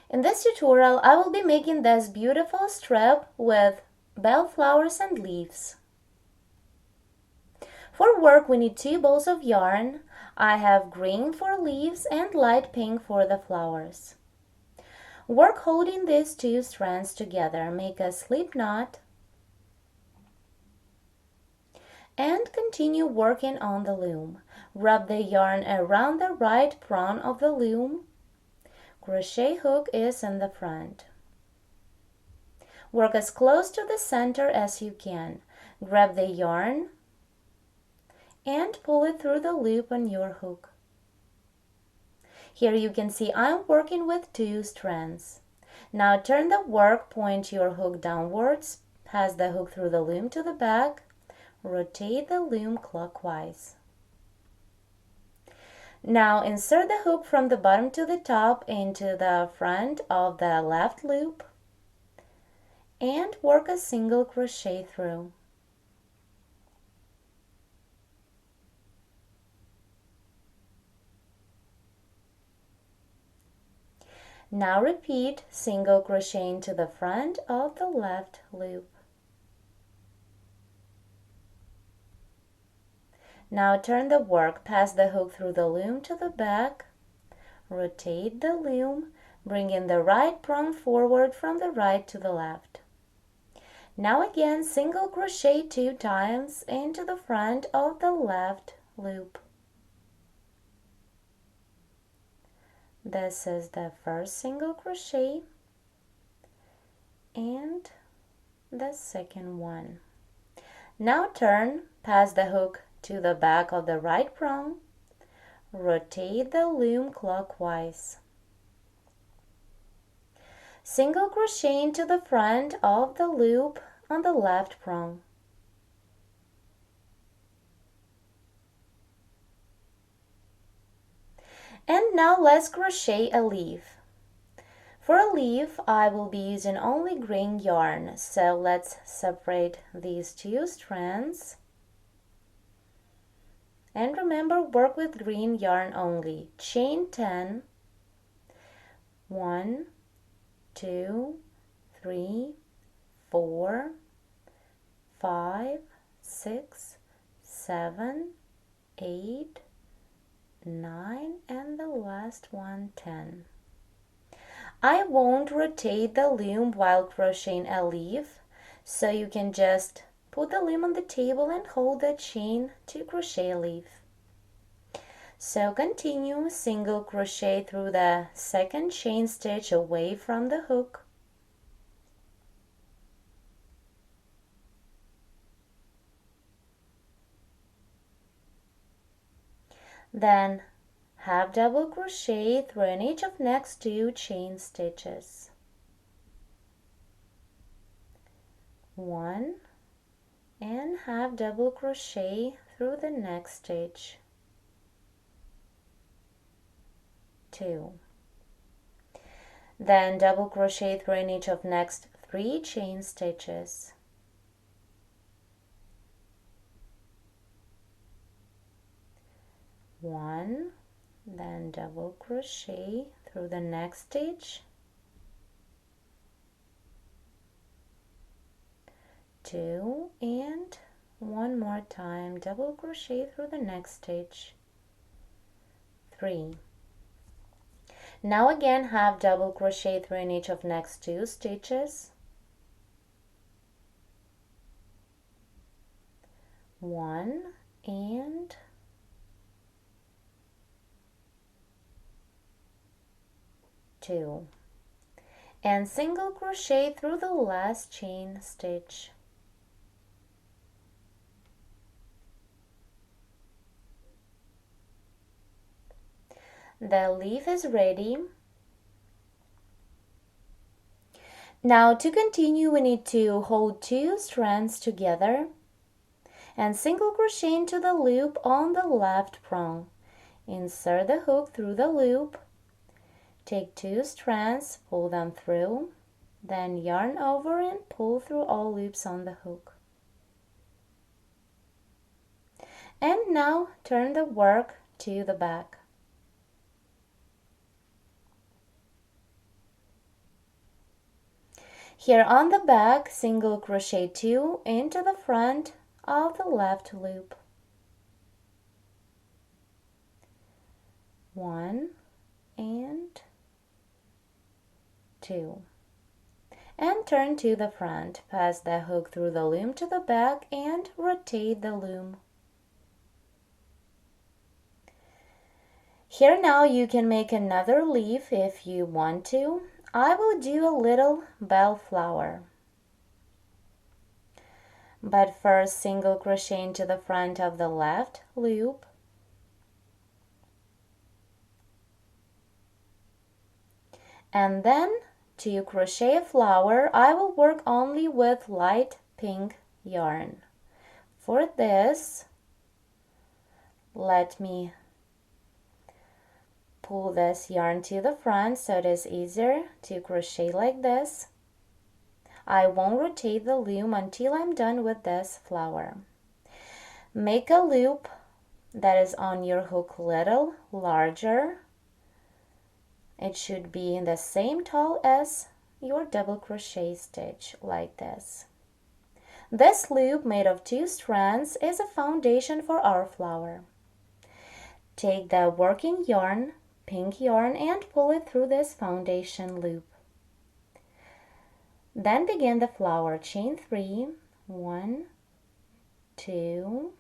In this tutorial, I will be making this beautiful strip with bellflowers and leaves. For work, we need 2 balls of yarn. I have green for leaves and light pink for the flowers. Work holding these 2 strands together. Make a slip knot and continue working on the loom. Wrap the yarn around the right prong of the loom. Crochet hook is in the front. Work as close to the center as you can. Grab the yarn and pull it through the loop on your hook. Here you can see I'm working with 2 strands. Now turn the work, point your hook downwards, pass the hook through the loom to the back, rotate the loom clockwise. Now insert the hook from the bottom to the top into the front of the left loop and work a single crochet through. Now repeat single crochet into the front of the left loop. Now turn the work, pass the hook through the loom to the back, rotate the loom, bringing the right prong forward from the right to the left. Now again single crochet 2 times into the front of the left loop. This is the first single crochet and the second one. Now turn, pass the hook to the back of the right prong, rotate the loom clockwise. Single crochet into the front of the loop on the left prong. And now let's crochet a leaf. For a leaf, I will be using only green yarn, so let's separate these 2 strands. And remember, work with green yarn only. Chain 10. 1, 2, 3, 4, 5, 6, 7, 8, 9, and the last one 10. I won't rotate the loom while crocheting a leaf, so you can just put the loom on the table and hold the chain to crochet a leaf. So continue single crochet through the second chain stitch away from the hook. Then half double crochet through an each of next 2 chain stitches. 1 and half double crochet through the next stitch. 2. Then double crochet through in each of next 3 chain stitches. 1, then double crochet through the next stitch, 2, and one more time double crochet through the next stitch, 3. Now again half double crochet through in each of next 2 stitches, 1 and 2, and single crochet through the last chain stitch. The leaf is ready. Now to continue, we need to hold 2 strands together and single crochet into the loop on the left prong. Insert the hook through the loop. Take 2 strands, pull them through, then yarn over and pull through all loops on the hook. And now turn the work to the back. Here on the back, single crochet 2 into the front of the left loop. 1 and 2. And turn to the front. Pass the hook through the loom to the back and rotate the loom. Here now you can make another leaf if you want to. I will do a little bellflower. But first single crochet into the front of the left loop. And then to crochet a flower, I will work only with light pink yarn. For this, let me pull this yarn to the front so it is easier to crochet like this. I won't rotate the loom until I'm done with this flower. Make a loop that is on your hook little larger. It should be the same tall as your double crochet stitch, like this. This loop made of 2 strands is a foundation for our flower. Take the working yarn, pink yarn, and pull it through this foundation loop. Then begin the flower. Chain 3, 1, 2,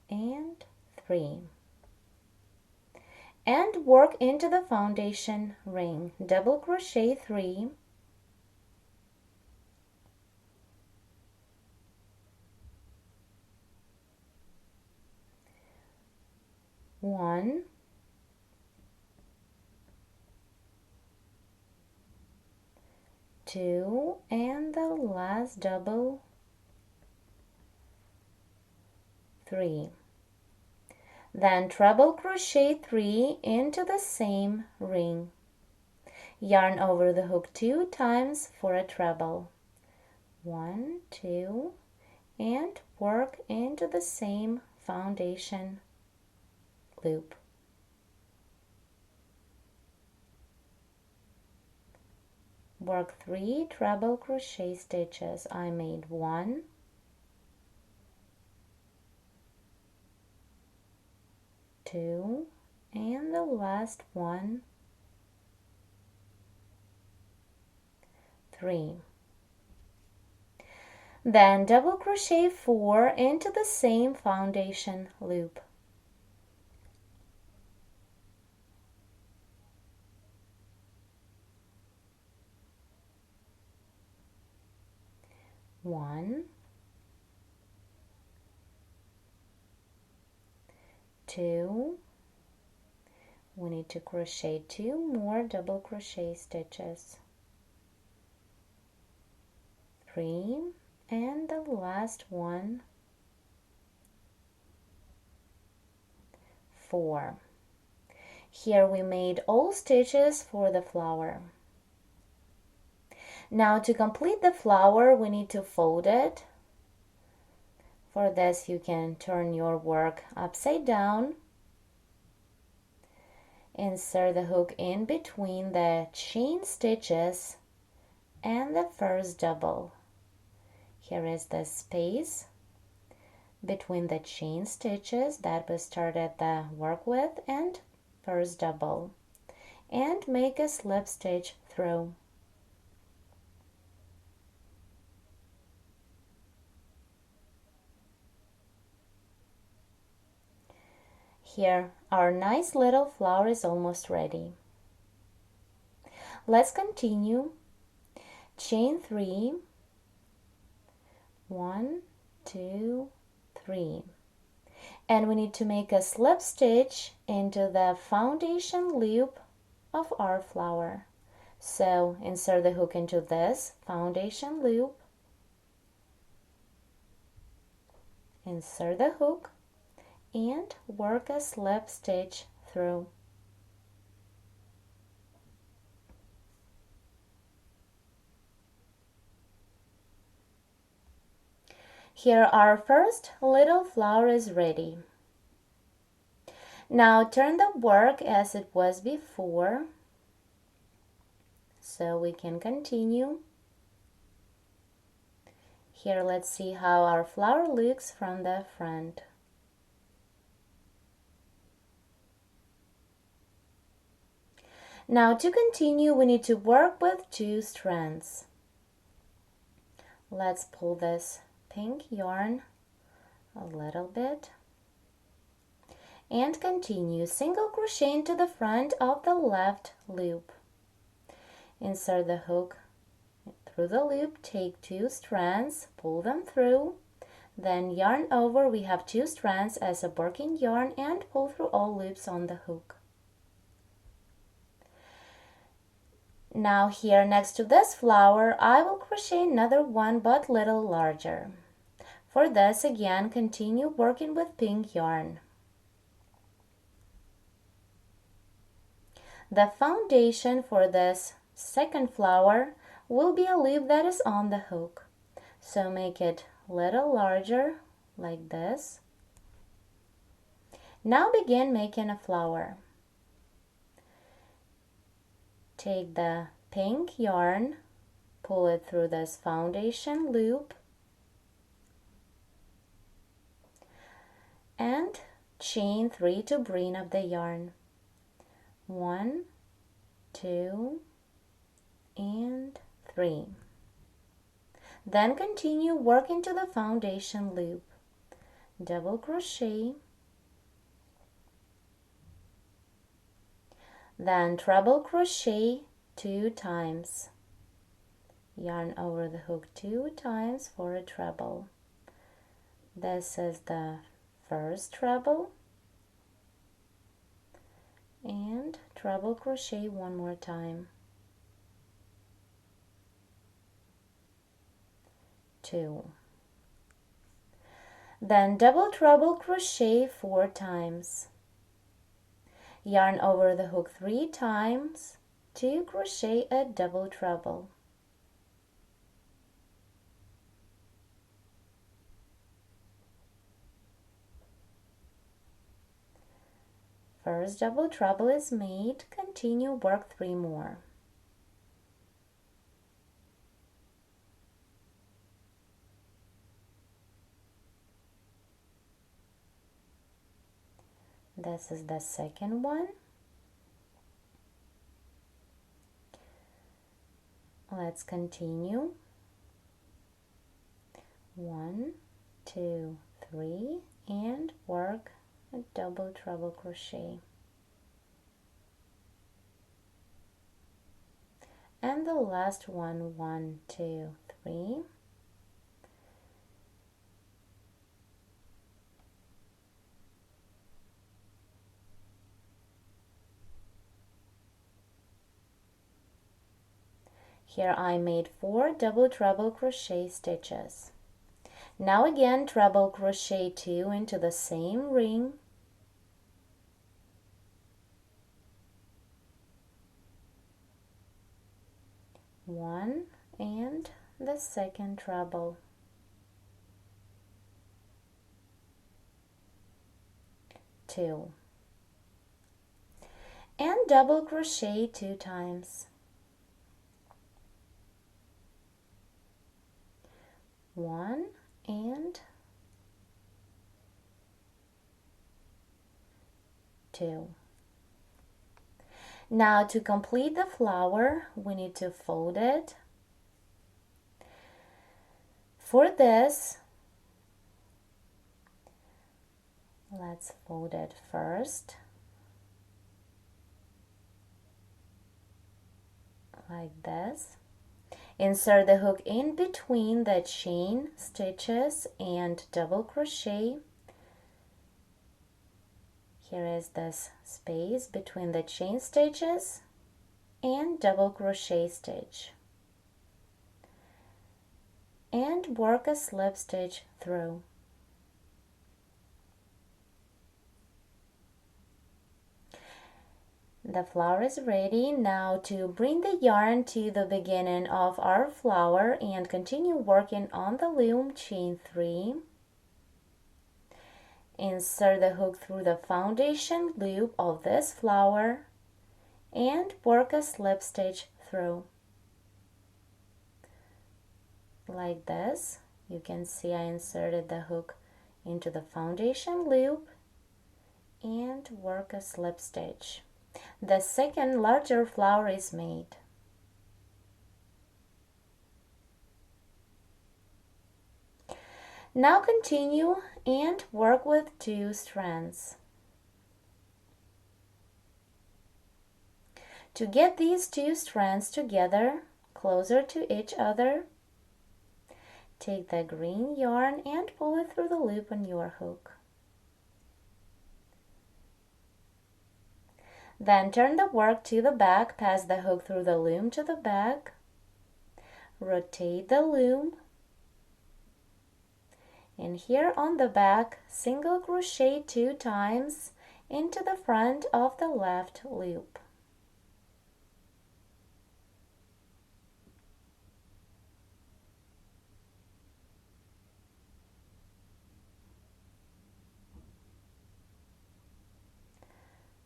and 3. And work into the foundation ring. Double crochet 3, 1, 2, and the last double 3. Then treble crochet 3 into the same ring. Yarn over the hook 2 times for a treble. 1, 2, and work into the same foundation loop. Work 3 treble crochet stitches. I made 1, 2, and the last one, 3. Then double crochet 4 into the same foundation loop. One, 2, we need to crochet 2 more double crochet stitches, 3, and the last one, 4. Here we made all stitches for the flower. Now to complete the flower we need to fold it. For this you can turn your work upside down. Insert the hook in between the chain stitches and the first double. Here is the space between the chain stitches that we started the work with and first double, and make a slip stitch through. Here, our nice little flower is almost ready. Let's continue. Chain 3, 1, 2, 3. And we need to make a slip stitch into the foundation loop of our flower. So insert the hook into this foundation loop. Insert the hook and work a slip stitch through. Here our first little flower is ready. Now turn the work as it was before so we can continue. Here, let's see how our flower looks from the front. Now to continue, we need to work with 2 strands. Let's pull this pink yarn a little bit and continue single crochet into the front of the left loop. Insert the hook through the loop, take 2 strands, pull them through, then yarn over. We have 2 strands as a working yarn and pull through all loops on the hook. Now here next to this flower, I will crochet another one but little larger. For this, again, continue working with pink yarn. The foundation for this second flower will be a loop that is on the hook. So make it a little larger like this. Now begin making a flower. Take the pink yarn, pull it through this foundation loop, and chain 3 to bring up the yarn. 1, 2, and 3. Then continue working to the foundation loop. Double crochet, then treble crochet 2 times. Yarn over the hook 2 times for a treble. This is the first treble, and treble crochet 1 more time. 2. Then double treble crochet 4 times. Yarn over the hook 3 times to crochet a double treble. First double treble is made, continue work 3 more. This is the second one. Let's continue. 1, 2, 3, and work a double treble crochet. And the last one, 1, 2, 3. Here I made 4 double treble crochet stitches. Now again treble crochet 2 into the same ring. One and the second treble. 2. And double crochet 2 times. 1 and 2. Now to complete the flower, we need to fold it. For this, let's fold it first, like this. Insert the hook in between the chain stitches and double crochet. Here is this space between the chain stitches and double crochet stitch. And work a slip stitch through. The flower is ready. Now to bring the yarn to the beginning of our flower and continue working on the loom, chain 3. Insert the hook through the foundation loop of this flower and work a slip stitch through. Like this. You can see I inserted the hook into the foundation loop and work a slip stitch. The second larger flower is made. Now continue and work with 2 strands. To get these 2 strands together, closer to each other, take the green yarn and pull it through the loop on your hook. Then turn the work to the back, pass the hook through the loom to the back, rotate the loom, and here on the back, single crochet 2 times into the front of the left loop.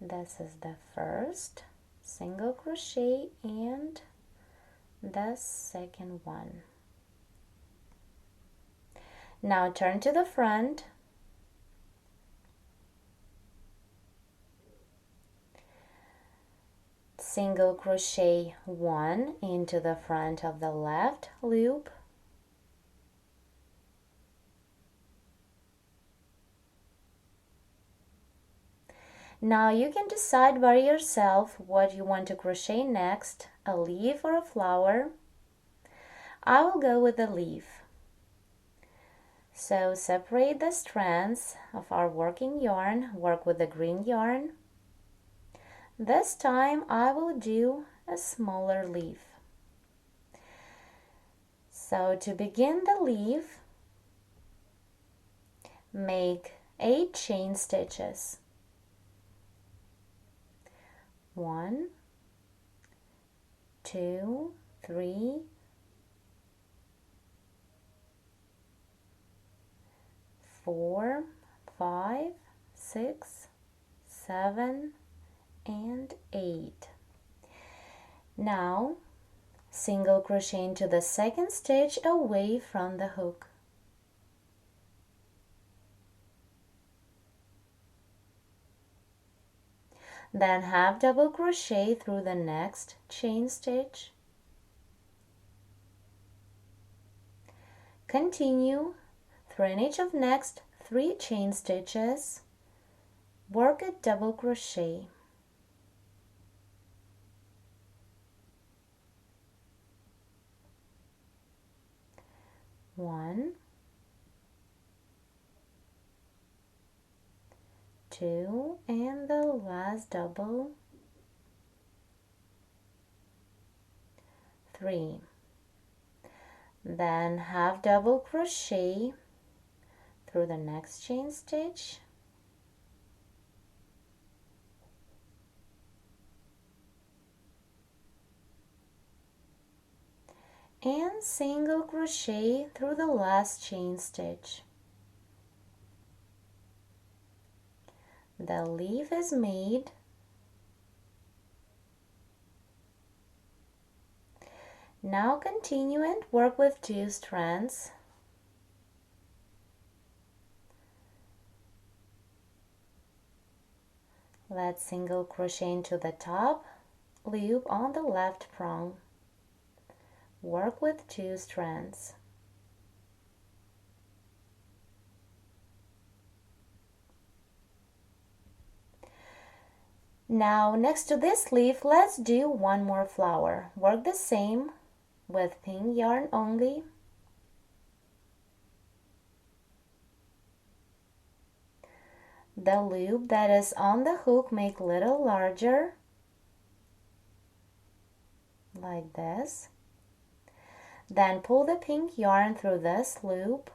This is the first single crochet and the second one. Now turn to the front, single crochet 1 into the front of the left loop, now you can decide by yourself what you want to crochet next, a leaf or a flower. I will go with the leaf. So separate the strands of our working yarn, work with the green yarn. This time I will do a smaller leaf. So to begin the leaf, make 8 chain stitches. 1, 2, 3, 4, 5, 6, 7, and 8. Now single crochet into the second stitch away from the hook. Then half double crochet through the next chain stitch. Continue through in each of next 3 chain stitches, work a double crochet. One, 2, and the last double, 3. Then half double crochet through the next chain stitch, and single crochet through the last chain stitch. The leaf is made. Now continue and work with 2 strands. Let's single crochet into the top loop on the left prong. Work with 2 strands. Now next to this leaf, let's do one more flower. Work the same with pink yarn only. The loop that is on the hook make a little larger, like this. Then pull the pink yarn through this loop.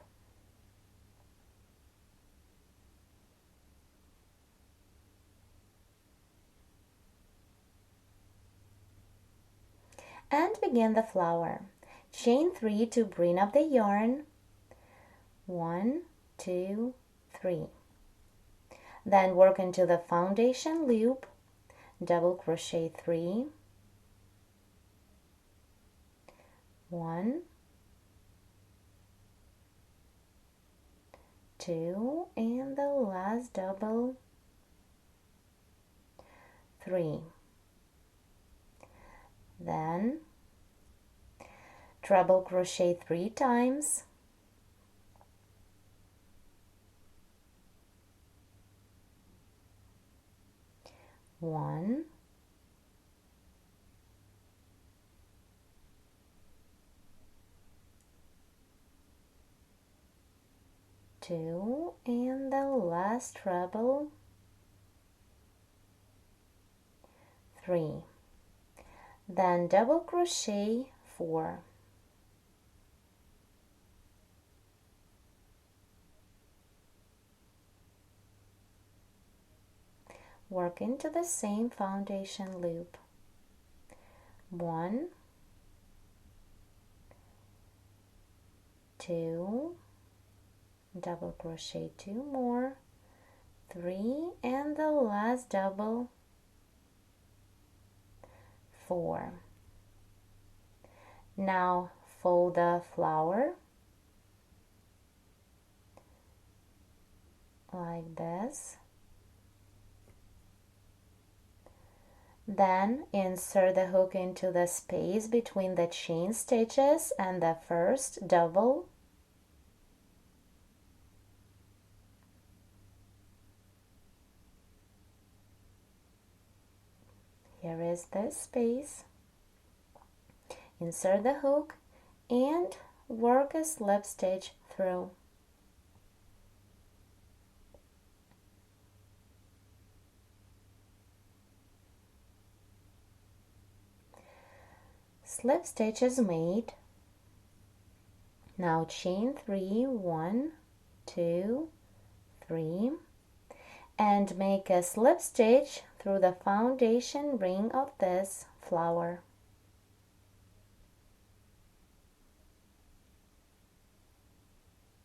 And begin the flower. Chain 3 to bring up the yarn. 1, 2, 3. Then work into the foundation loop, double crochet 3, 1, 2, and the last double, 3. Then treble crochet 3 times, 1, 2, and the last treble, 3. Then double crochet 4. Work into the same foundation loop. 1, 2, double crochet 2 more, 3, and the last double, 4. Now fold the flower like this. Then insert the hook into the space between the chain stitches and the first double. Here is this space. Insert the hook and work a slip stitch through. Slip stitch is made. Now chain 3, 1, 2, 3, and make a slip stitch through the foundation ring of this flower.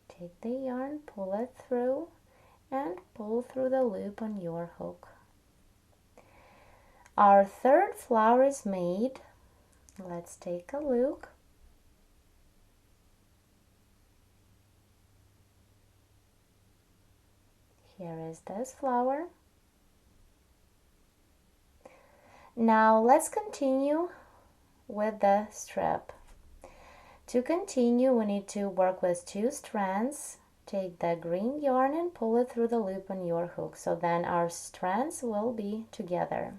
Take the yarn, pull it through, and pull through the loop on your hook. Our third flower is made. Let's take a look. Here is this flower. Now let's continue with the strip. To continue, we need to work with 2 strands. Take the green yarn and pull it through the loop on your hook. So then our strands will be together.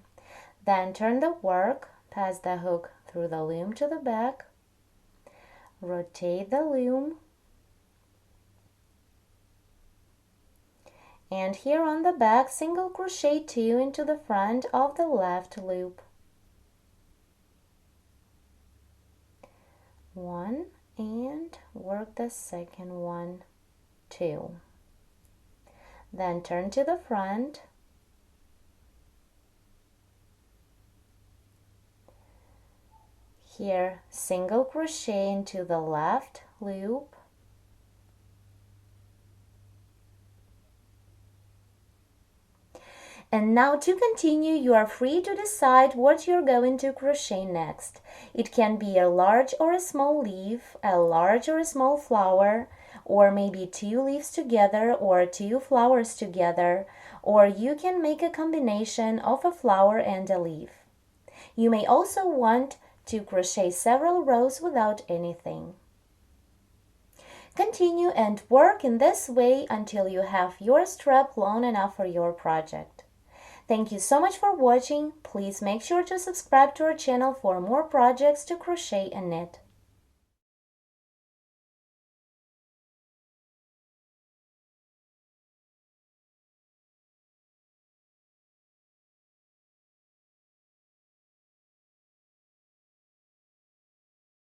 Then turn the work, pass the hook through the loom to the back, rotate the loom, and here on the back, single crochet 2 into the front of the left loop. 1, and work the second one, 2. Then turn to the front, here single crochet into the left loop, and now to continue, you are free to decide what you're going to crochet next. It can be a large or a small leaf, a large or a small flower, or maybe 2 leaves together or 2 flowers together, or you can make a combination of a flower and a leaf. You may also want to crochet several rows without anything. Continue and work in this way until you have your strap long enough for your project. Thank you so much for watching. Please make sure to subscribe to our channel for more projects to crochet and knit.